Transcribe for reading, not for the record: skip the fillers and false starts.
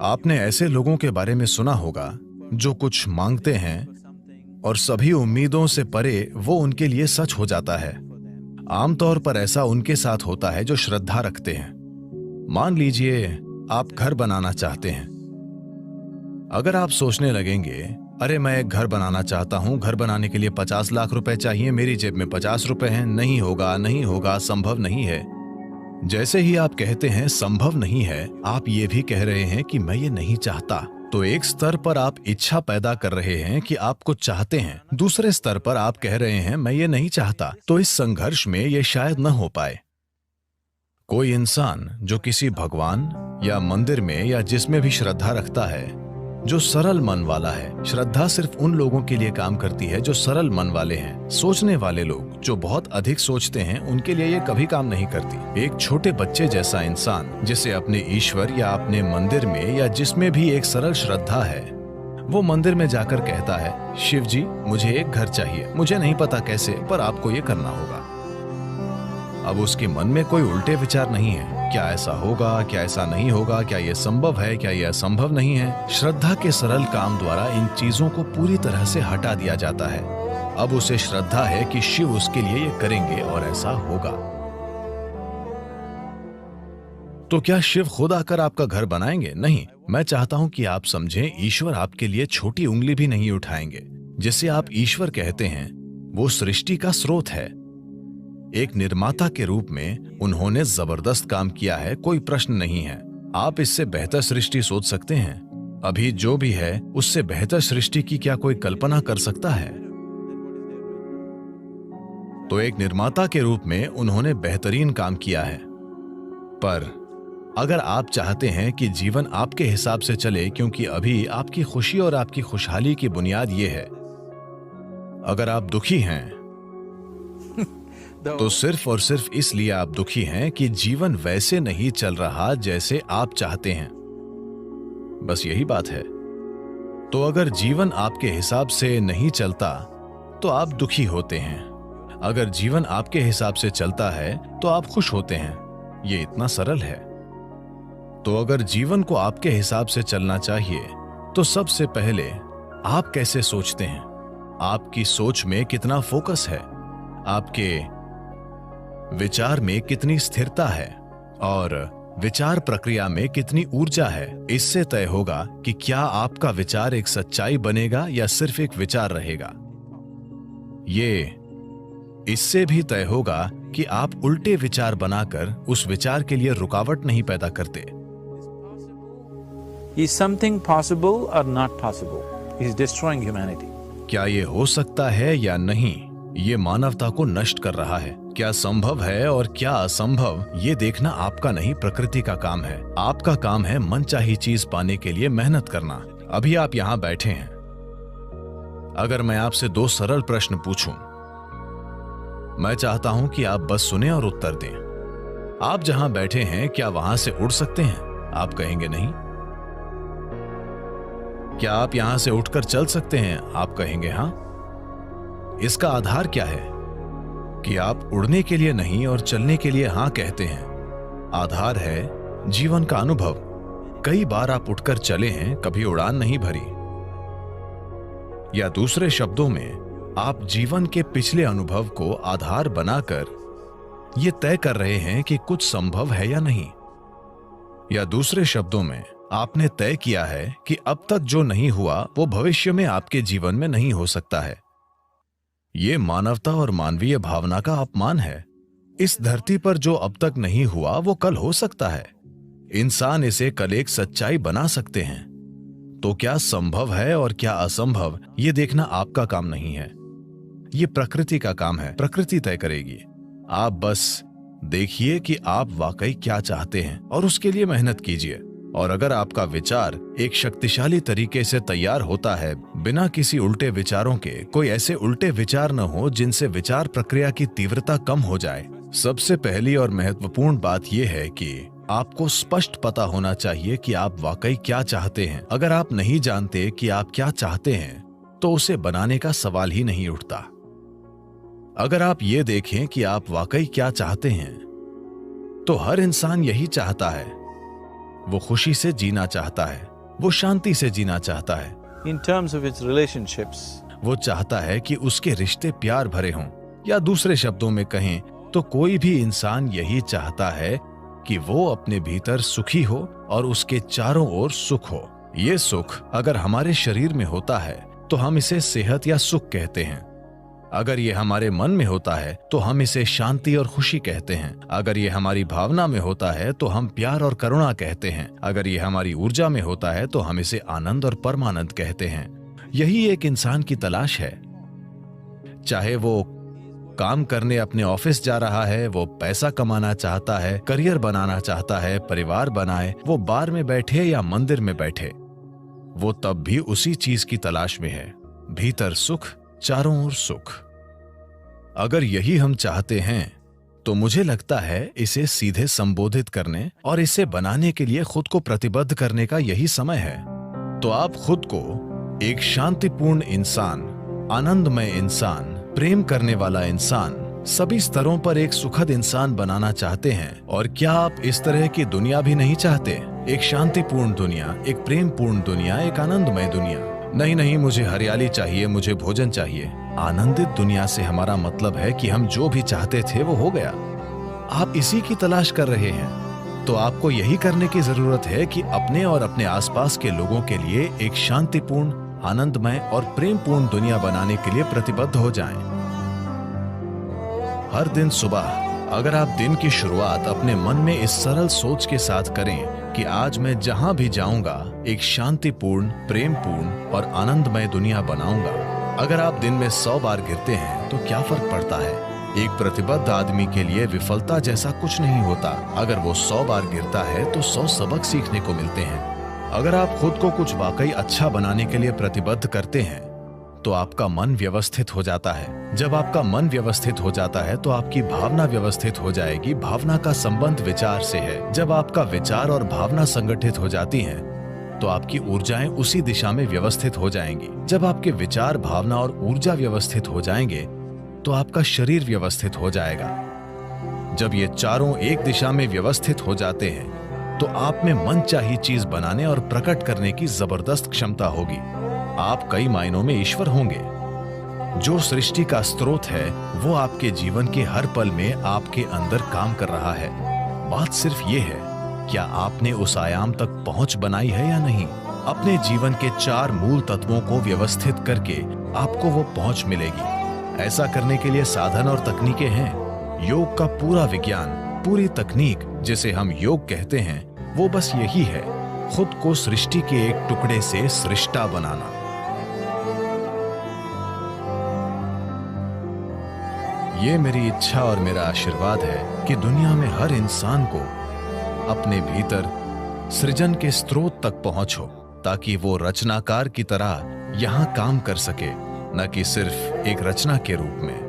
आपने ऐसे लोगों के बारे में सुना होगा जो कुछ मांगते हैं और सभी उम्मीदों से परे वो उनके लिए सच हो जाता है। आमतौर पर ऐसा उनके साथ होता है जो श्रद्धा रखते हैं। मान लीजिए आप घर बनाना चाहते हैं। अगर आप सोचने लगेंगे, अरे मैं एक घर बनाना चाहता हूं, घर बनाने के लिए 50 लाख रुपए चाहिए, मेरी जेब में 50 रुपए हैं, नहीं होगा नहीं होगा, संभव नहीं है। जैसे ही आप कहते हैं संभव नहीं है, आप ये भी कह रहे हैं कि मैं ये नहीं चाहता। तो एक स्तर पर आप इच्छा पैदा कर रहे हैं कि आप कुछ चाहते हैं, दूसरे स्तर पर आप कह रहे हैं मैं ये नहीं चाहता। तो इस संघर्ष में ये शायद न हो पाए। कोई इंसान जो किसी भगवान या मंदिर में या जिसमें भी श्रद्धा रखता है, जो सरल मन वाला है, श्रद्धा सिर्फ उन लोगों के लिए काम करती है जो सरल मन वाले हैं। सोचने वाले लोग जो बहुत अधिक सोचते हैं, उनके लिए ये कभी काम नहीं करती। एक छोटे बच्चे जैसा इंसान जिसे अपने ईश्वर या अपने मंदिर में या जिसमें भी एक सरल श्रद्धा है, वो मंदिर में जाकर कहता है, शिव जी मुझे एक घर चाहिए, मुझे नहीं पता कैसे, पर आपको ये करना होगा। अब उसके मन में कोई उल्टे विचार नहीं है, क्या ऐसा होगा, क्या ऐसा नहीं होगा, क्या यह संभव है, क्या यह असंभव नहीं है। श्रद्धा के सरल काम द्वारा इन चीजों को पूरी तरह से हटा दिया जाता है। अब उसे श्रद्धा है कि शिव उसके लिए ये करेंगे और ऐसा होगा। तो क्या शिव खुद आकर आपका घर बनाएंगे? नहीं। मैं चाहता हूं कि आप समझें, ईश्वर आपके लिए छोटी उंगली भी नहीं उठाएंगे। जिसे आप ईश्वर कहते हैं वो सृष्टि का स्रोत है। एक निर्माता के रूप में उन्होंने जबरदस्त काम किया है, कोई प्रश्न नहीं है। आप इससे बेहतर सृष्टि सोच सकते हैं? अभी जो भी है उससे बेहतर सृष्टि की क्या कोई कल्पना कर सकता है? तो एक निर्माता के रूप में उन्होंने बेहतरीन काम किया है। पर अगर आप चाहते हैं कि जीवन आपके हिसाब से चले, क्योंकि अभी आपकी खुशी और आपकी खुशहाली की बुनियाद ये है, अगर आप दुखी हैं तो सिर्फ और सिर्फ इसलिए आप दुखी हैं कि जीवन वैसे नहीं चल रहा जैसे आप चाहते हैं। बस यही बात है। तो अगर जीवन आपके हिसाब से नहीं चलता तो आप दुखी होते हैं। अगर जीवन आपके हिसाब से चलता है तो आप खुश होते हैं। ये इतना सरल है। तो अगर जीवन को आपके हिसाब से चलना चाहिए तो सबसे पहले आप कैसे सोचते हैं, आपकी सोच में कितना फोकस है, आपके विचार में कितनी स्थिरता है और विचार प्रक्रिया में कितनी ऊर्जा है, इससे तय होगा कि क्या आपका विचार एक सच्चाई बनेगा या सिर्फ एक विचार रहेगा। ये इससे भी तय होगा कि आप उल्टे विचार बनाकर उस विचार के लिए रुकावट नहीं पैदा करते। Is something possible or not possible? Is destroying humanity. क्या ये हो सकता है या नहीं, ये मानवता को नष्ट कर रहा है। क्या संभव है और क्या असंभव, ये देखना आपका नहीं, प्रकृति का काम है। आपका काम है मनचाही चीज पाने के लिए मेहनत करना। अभी आप यहाँ बैठे हैं। अगर मैं आपसे 2 सरल प्रश्न पूछूं, मैं चाहता हूं कि आप बस सुने और उत्तर दें। आप जहां बैठे हैं क्या वहां से उड़ सकते हैं? आप कहेंगे नहीं। क्या आप यहां से उठकर चल सकते हैं? आप कहेंगे हां। इसका आधार क्या है कि आप उड़ने के लिए नहीं और चलने के लिए हां कहते हैं? आधार है जीवन का अनुभव। कई बार आप उठकर चले हैं, कभी उड़ान नहीं भरी। या दूसरे शब्दों में, आप जीवन के पिछले अनुभव को आधार बनाकर यह तय कर रहे हैं कि कुछ संभव है या नहीं। या दूसरे शब्दों में, आपने तय किया है कि अब तक जो नहीं हुआ वो भविष्य में आपके जीवन में नहीं हो सकता है। ये मानवता और मानवीय भावना का अपमान है। इस धरती पर जो अब तक नहीं हुआ वो कल हो सकता है। इंसान इसे कल एक सच्चाई बना सकते हैं। तो क्या संभव है और क्या असंभव, ये देखना आपका काम नहीं है। ये प्रकृति का काम है। प्रकृति तय करेगी। आप बस देखिए कि आप वाकई क्या चाहते हैं और उसके लिए मेहनत कीजिए। और अगर आपका विचार एक शक्तिशाली तरीके से तैयार होता है, बिना किसी उल्टे विचारों के, कोई ऐसे उल्टे विचार न हो जिनसे विचार प्रक्रिया की तीव्रता कम हो जाए। सबसे पहली और महत्वपूर्ण बात यह है कि आपको स्पष्ट पता होना चाहिए कि आप वाकई क्या चाहते हैं। अगर आप नहीं जानते कि आप क्या चाहते हैं तो उसे बनाने का सवाल ही नहीं उठता। अगर आप ये देखें कि आप वाकई क्या चाहते हैं, तो हर इंसान यही चाहता है। वो खुशी से जीना चाहता है, वो शांति से जीना चाहता है। In terms of its relationships, वो चाहता है कि उसके रिश्ते प्यार भरे हों, या दूसरे शब्दों में कहें तो कोई भी इंसान यही चाहता है कि वो अपने भीतर सुखी हो और उसके चारों ओर सुख हो। ये सुख अगर हमारे शरीर में होता है तो हम इसे सेहत या सुख कहते हैं। अगर ये हमारे मन में होता है तो हम इसे शांति और खुशी कहते हैं। अगर ये हमारी भावना में होता है तो हम प्यार और करुणा कहते हैं। अगर ये हमारी ऊर्जा में होता है तो हम इसे आनंद और परमानंद कहते हैं। यही एक इंसान की तलाश है। चाहे वो काम करने अपने ऑफिस जा रहा है, वो पैसा कमाना चाहता है, करियर बनाना चाहता है, परिवार बनाए, वो बार में बैठे या मंदिर में बैठे, वो तब भी उसी चीज की तलाश में है, भीतर सुख, चारों ओर सुख। अगर यही हम चाहते हैं तो मुझे लगता है इसे सीधे संबोधित करने और इसे बनाने के लिए खुद को प्रतिबद्ध करने का यही समय है। तो आप खुद को एक शांतिपूर्ण इंसान, आनंदमय इंसान, प्रेम करने वाला इंसान, सभी स्तरों पर एक सुखद इंसान बनाना चाहते हैं। और क्या आप इस तरह की दुनिया भी नहीं चाहते? एक शांतिपूर्ण दुनिया, एक प्रेमपूर्ण दुनिया, एक आनंदमय दुनिया। नहीं नहीं, मुझे हरियाली चाहिए, मुझे भोजन चाहिए। आनंदित दुनिया से हमारा मतलब है कि हम जो भी चाहते थे वो हो गया। आप इसी की तलाश कर रहे हैं, तो आपको यही करने की जरूरत है कि अपने और अपने आसपास के लोगों के लिए एक शांतिपूर्ण, आनंदमय और प्रेमपूर्ण दुनिया बनाने के लिए प्रतिबद्ध हो जाएं। हर दिन सुबह अगर आप दिन की शुरुआत अपने मन में इस सरल सोच के साथ करें कि आज मैं जहां भी जाऊंगा एक शांतिपूर्ण, प्रेमपूर्ण और आनंदमय दुनिया बनाऊंगा। अगर आप दिन में 100 बार गिरते हैं तो क्या फर्क पड़ता है? एक प्रतिबद्ध आदमी के लिए विफलता जैसा कुछ नहीं होता। अगर वो 100 बार गिरता है तो 100 सबक सीखने को मिलते हैं। अगर आप खुद को कुछ वाकई अच्छा बनाने के लिए प्रतिबद्ध करते हैं तो आपका मन व्यवस्थित हो जाता है। जब आपका मन व्यवस्थित हो जाता है तो आपकी भावना व्यवस्थित हो जाएगी। भावना का संबंध विचार से है। जब आपका विचार और भावना संगठित हो जाती हैं तो आपकी ऊर्जाएं उसी दिशा में व्यवस्थित हो जाएंगी। जब आपके विचार, भावना और ऊर्जा व्यवस्थित हो जाएंगे तो आपका शरीर व्यवस्थित हो जाएगा। जब ये चारों एक दिशा में व्यवस्थित हो जाते हैं तो आप में मनचाही चीज बनाने और प्रकट करने की जबरदस्त क्षमता होगी। आप कई मायनों में ईश्वर होंगे। जो सृष्टि का स्रोत है वो आपके जीवन के हर पल में आपके अंदर काम कर रहा है। बात सिर्फ ये है, क्या आपने उस आयाम तक पहुंच बनाई है या नहीं? अपने जीवन के 4 मूल तत्वों को व्यवस्थित करके आपको वो पहुंच मिलेगी। ऐसा करने के लिए साधन और तकनीकें हैं। योग का पूरा विज्ञान, पूरी तकनीक जिसे हम योग कहते हैं, वो बस यही है, खुद को सृष्टि के एक टुकड़े से सृष्टा बनाना। ये मेरी इच्छा और मेरा आशीर्वाद है कि दुनिया में हर इंसान को अपने भीतर सृजन के स्रोत तक पहुंच हो, ताकि वो रचनाकार की तरह यहां काम कर सके, न कि सिर्फ एक रचना के रूप में।